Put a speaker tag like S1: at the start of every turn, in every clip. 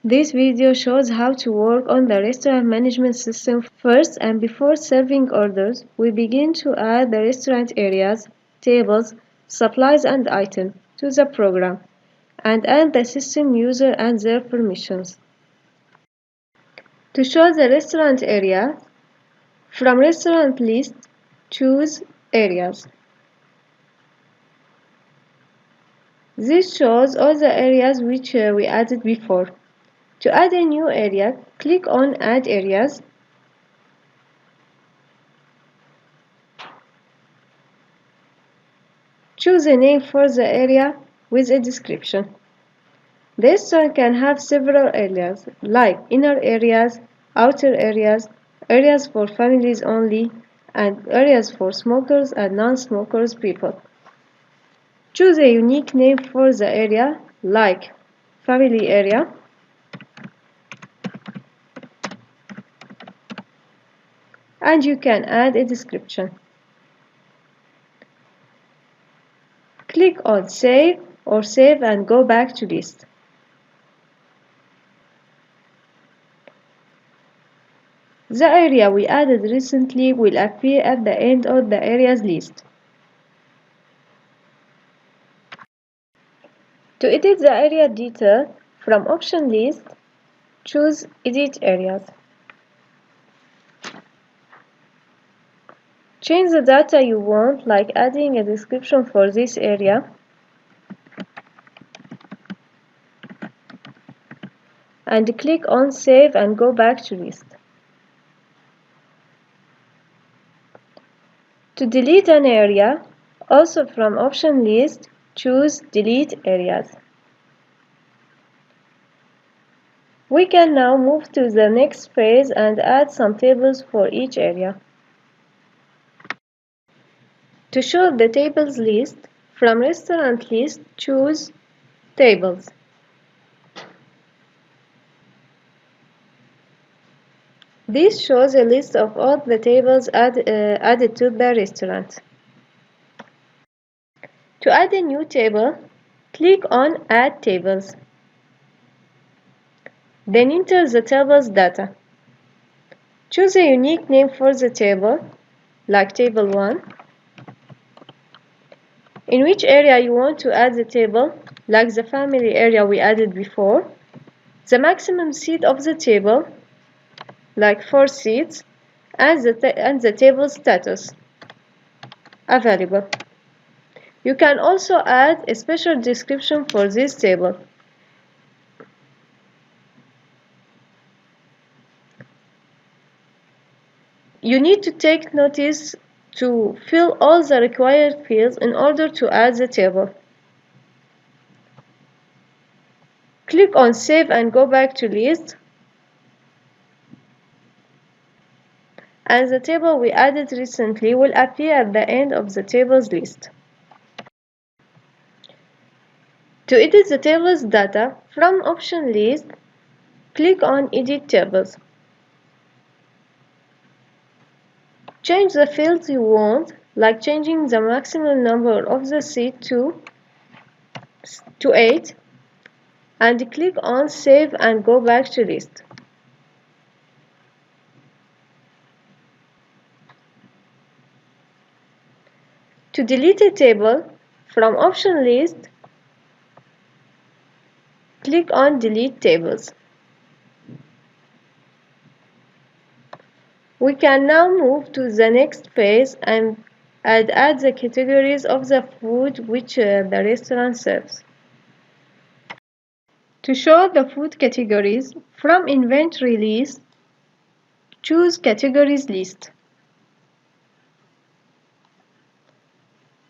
S1: This video shows how to work on the restaurant management system first, and before serving orders, we begin to add the restaurant areas, tables, supplies and items to the program and add the system user and their permissions. To show the restaurant area, from restaurant list, choose areas. This shows all the areas which we added before. To add a new area, click on Add Areas. Choose a name for the area with a description. The restaurant can have several areas, like inner areas, outer areas, areas for families only, and areas for smokers and non-smokers people. Choose a unique name for the area, like Family Area. And you can add a description. Click on Save or Save and go back to List. The area we added recently will appear at the end of the areas list. To edit the area detail, from Option List, choose Edit Areas. Change the data you want, like adding a description for this area. And click on Save and go back to List. To delete an area, also from Option List, choose Delete Areas. We can now move to the next phase and add some tables for each area. To show the tables list, from Restaurant List, choose Tables. This shows a list of all the tables added to the restaurant. To add a new table, click on Add Tables. Then enter the table's data. Choose a unique name for the table, like Table 1. In which area you want to add the table, like the family area we added before. The maximum seat of the table, like 4 seats, and the table status, available. You can also add a special description for this table. You need to take notice to fill all the required fields in order to add the table. Click on Save and go back to List. And the table we added recently will appear at the end of the tables list. To edit the table's data, from Option List, click on Edit Tables. Change the fields you want, like changing the maximum number of the seat to 8, and click on Save and go back to List. To delete a table, from Option List, click on Delete Tables. We can now move to the next phase and add the categories of the food which the restaurant serves. To show the food categories, from Inventory List, choose Categories List.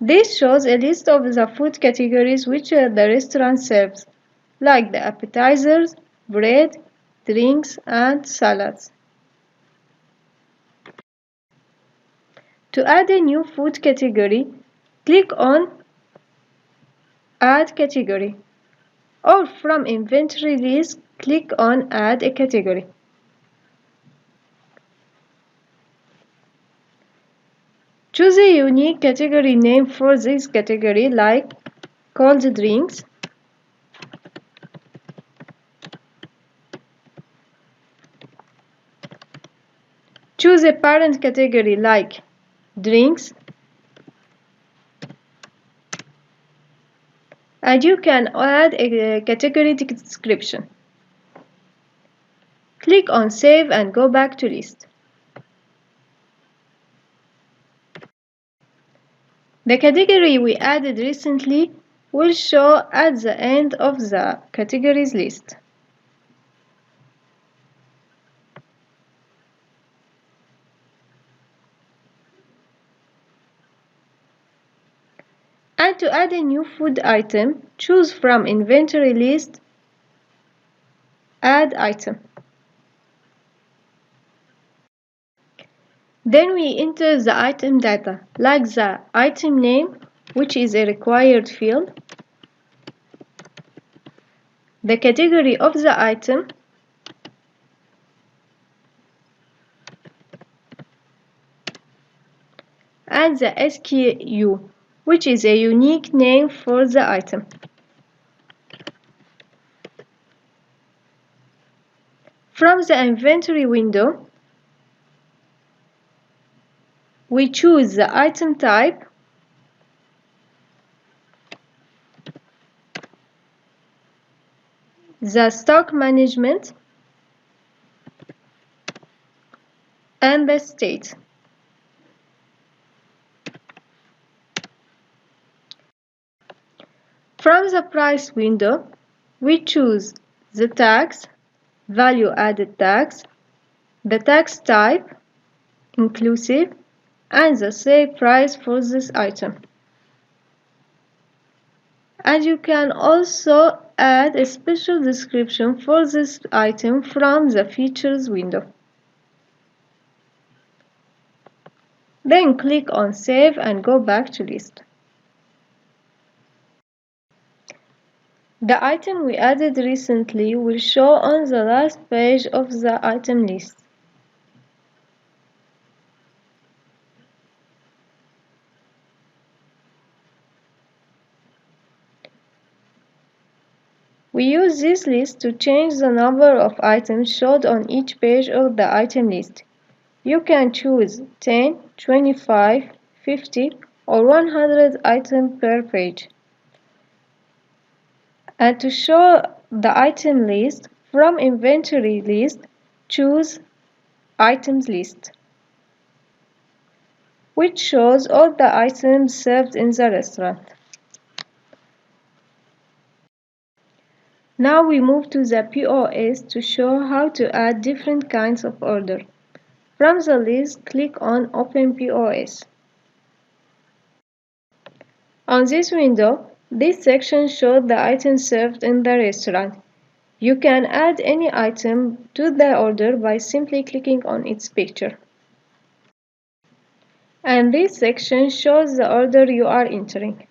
S1: This shows a list of the food categories which the restaurant serves, like the appetizers, bread, drinks, and salads. To add a new food category, click on Add Category, or from Inventory List, click on Add a Category. Choose a unique category name for this category, like Cold Drinks, Choose a parent category like drinks, and you can add a category description. Click on Save and go back to list. The category we added recently will show at the end of the categories list. And to add a new food item, choose from Inventory list, Add item. Then we enter the item data, like the item name, which is a required field, the category of the item, and the SKU, which is a unique name for the item. From the inventory window, we choose the item type, the stock management, and the state. From the price window, we choose the tax, value added tax, the tax type, inclusive, and the sale price for this item. And you can also add a special description for this item from the Features window. Then click on Save and go back to list. The item we added recently will show on the last page of the item list. We use this list to change the number of items showed on each page of the item list. You can choose 10, 25, 50, or 100 items per page. And to show the item list, from Inventory list, choose Items list, which shows all the items served in the restaurant. Now we move to the POS to show how to add different kinds of order. From the list, click on Open POS. On this window, this section shows the items served in the restaurant. You can add any item to the order by simply clicking on its picture. And this section shows the order you are entering.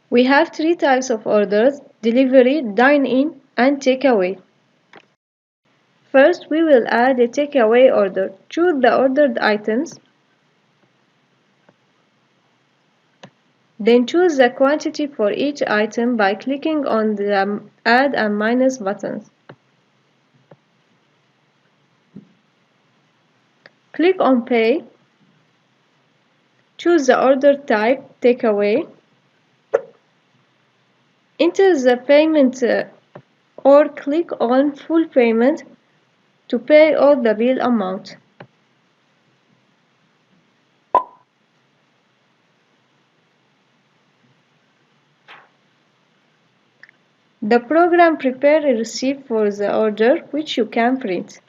S1: We have three types of orders: delivery, dine-in, and takeaway. First, we will add a takeaway order. Choose the ordered items. Then choose the quantity for each item by clicking on the add and minus buttons. Click on Pay. Choose the order type, takeaway. Enter the payment or click on Full Payment to pay all the bill amount. The program prepares a receipt for the order, which you can print.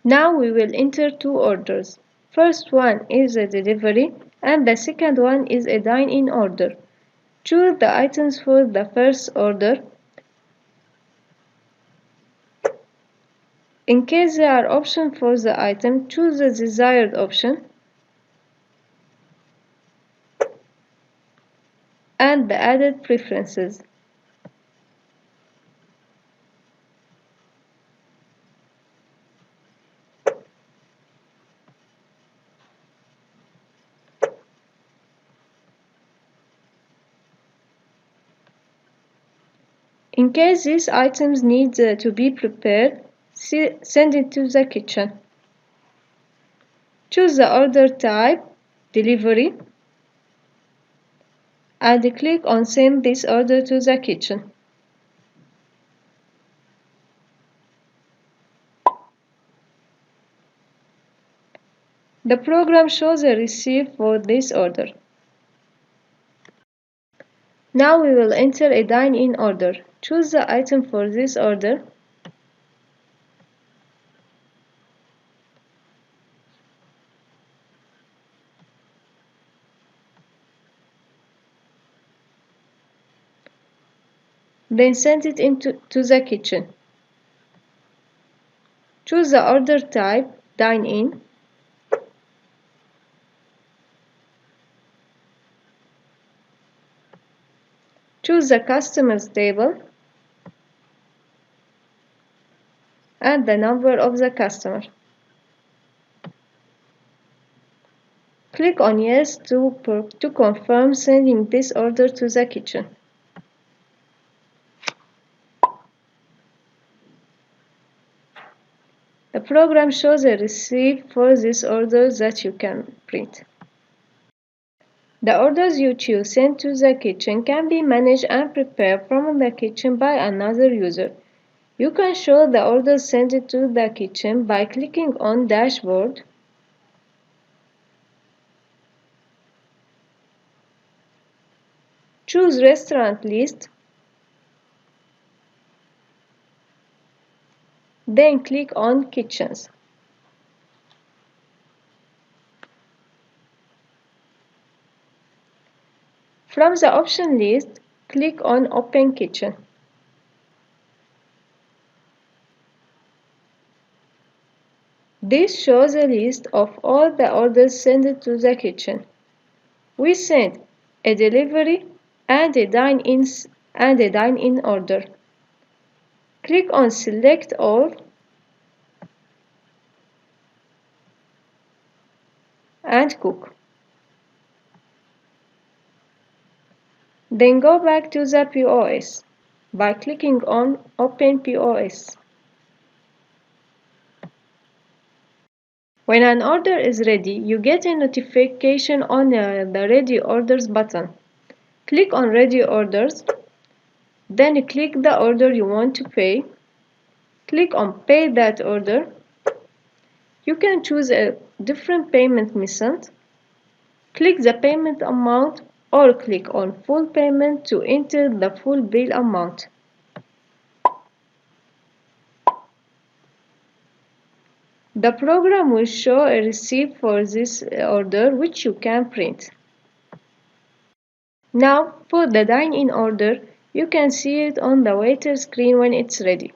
S1: Now we will enter two orders. First one is a delivery and the second one is a dine-in order. Choose the items for the first order. In case there are options for the item, choose the desired option and the added preferences. In case these items need to be prepared, send it to the kitchen. Choose the order type, delivery, and click on Send this order to the kitchen. The program shows a receipt for this order. Now we will enter a dine-in order. Choose the item for this order. Then send it to the kitchen. Choose the order type, dine-in. Choose the customer's table and the number of the customer. Click on Yes to confirm sending this order to the kitchen. The program shows a receipt for this order that you can print. The orders you choose sent to the kitchen can be managed and prepared from the kitchen by another user. You can show the orders sent to the kitchen by clicking on Dashboard. Choose Restaurant List. Then click on Kitchens. From the option list, click on Open Kitchen. This shows a list of all the orders sent to the kitchen. We sent a delivery and a dine-in order. Click on Select All and Cook. Then go back to the POS by clicking on Open POS. When an order is ready, you get a notification on the Ready Orders button. Click on Ready Orders, then click the order you want to pay. Click on Pay that order. You can choose a different payment method. Click the payment amount or click on Full Payment to enter the full bill amount. The program will show a receipt for this order which you can print. Now, for the dine-in order, you can see it on the waiter screen when it's ready.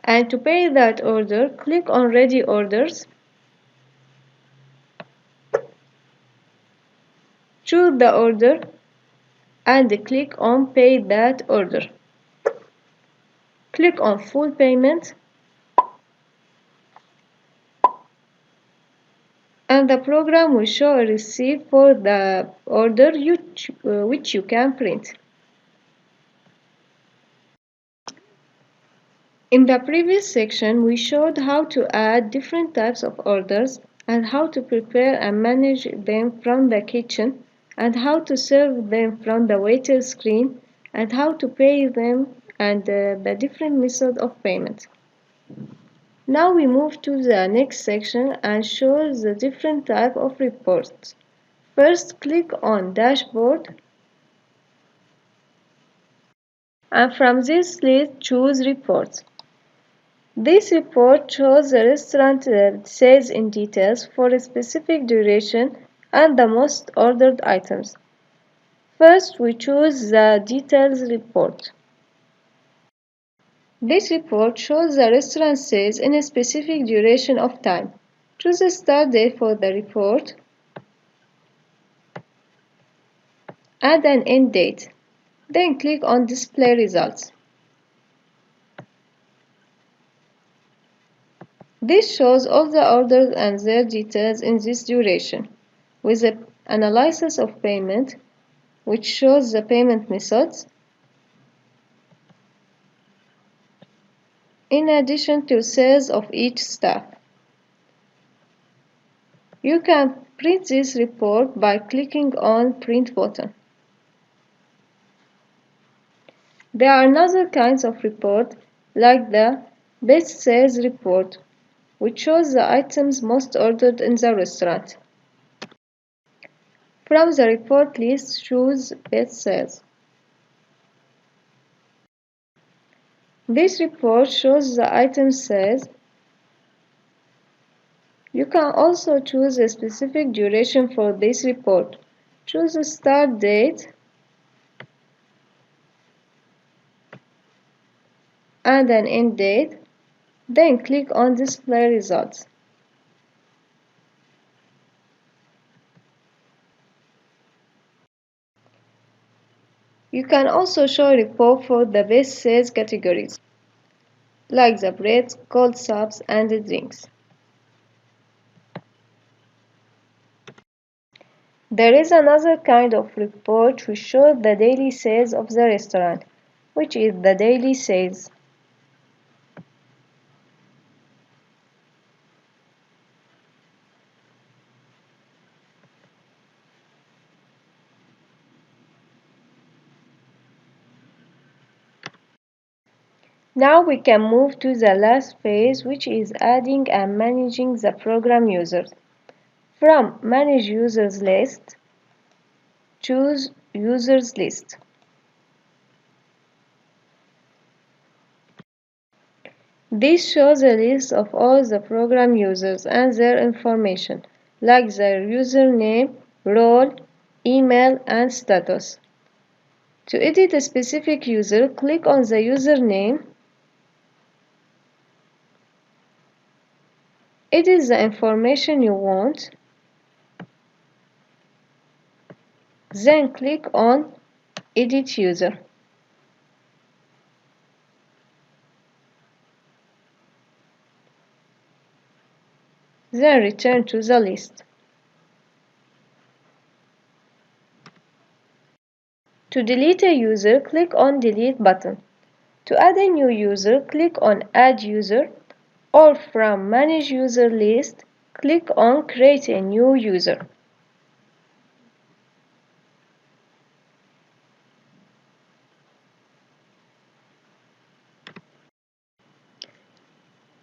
S1: And to pay that order, click on Ready Orders. Choose the order and click on Pay that order. Click on Full Payment and the program will show a receipt for the order which you can print. In the previous section, we showed how to add different types of orders and how to prepare and manage them from the kitchen and how to serve them from the waiter screen and how to pay them and the different method of payment. Now we move to the next section and show the different type of reports. First, click on Dashboard and from this list choose Reports. This report shows the restaurant sales in details for a specific duration and the most ordered items. First, we choose the Details report. This report shows the restaurant sales in a specific duration of time. Choose the start date for the report and an end date. Then click on Display Results. This shows all the orders and their details in this duration. with an analysis of payment, which shows the payment methods, in addition to sales of each staff. You can print this report by clicking on Print button. There are other kinds of report, like the Best Sales report, which shows the items most ordered in the restaurant. From the report list, choose Best Sales. This report shows the item sales. You can also choose a specific duration for this report. Choose a start date and an end date, then click on Display Results. You can also show a report for the best sales categories, like the breads, cold subs, and the drinks. There is another kind of report which shows the daily sales of the restaurant, which is the daily sales. Now we can move to the last phase, which is adding and managing the program users. From Manage Users List, choose Users List. This shows a list of all the program users and their information, like their username, role, email, and status. To edit a specific user, click on the username. Edit the information you want. Then click on Edit User. Then return to the list. To delete a user, click on Delete button. To add a new user, click on Add User, or from Manage User List, click on Create a new user.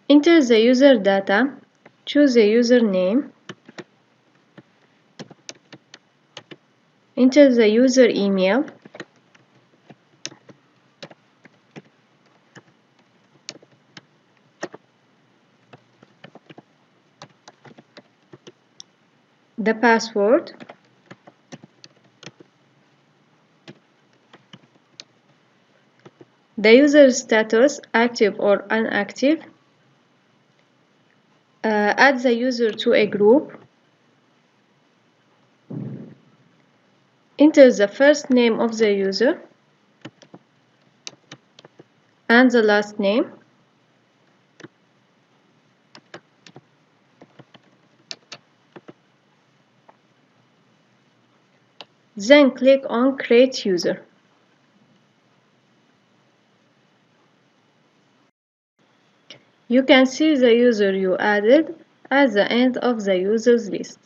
S1: Enter the user data, choose a username, enter the user email, the password, the user status, active or inactive, add the user to a group, enter the first name of the user and the last name, then click on Create User. You can see the user you added at the end of the users list.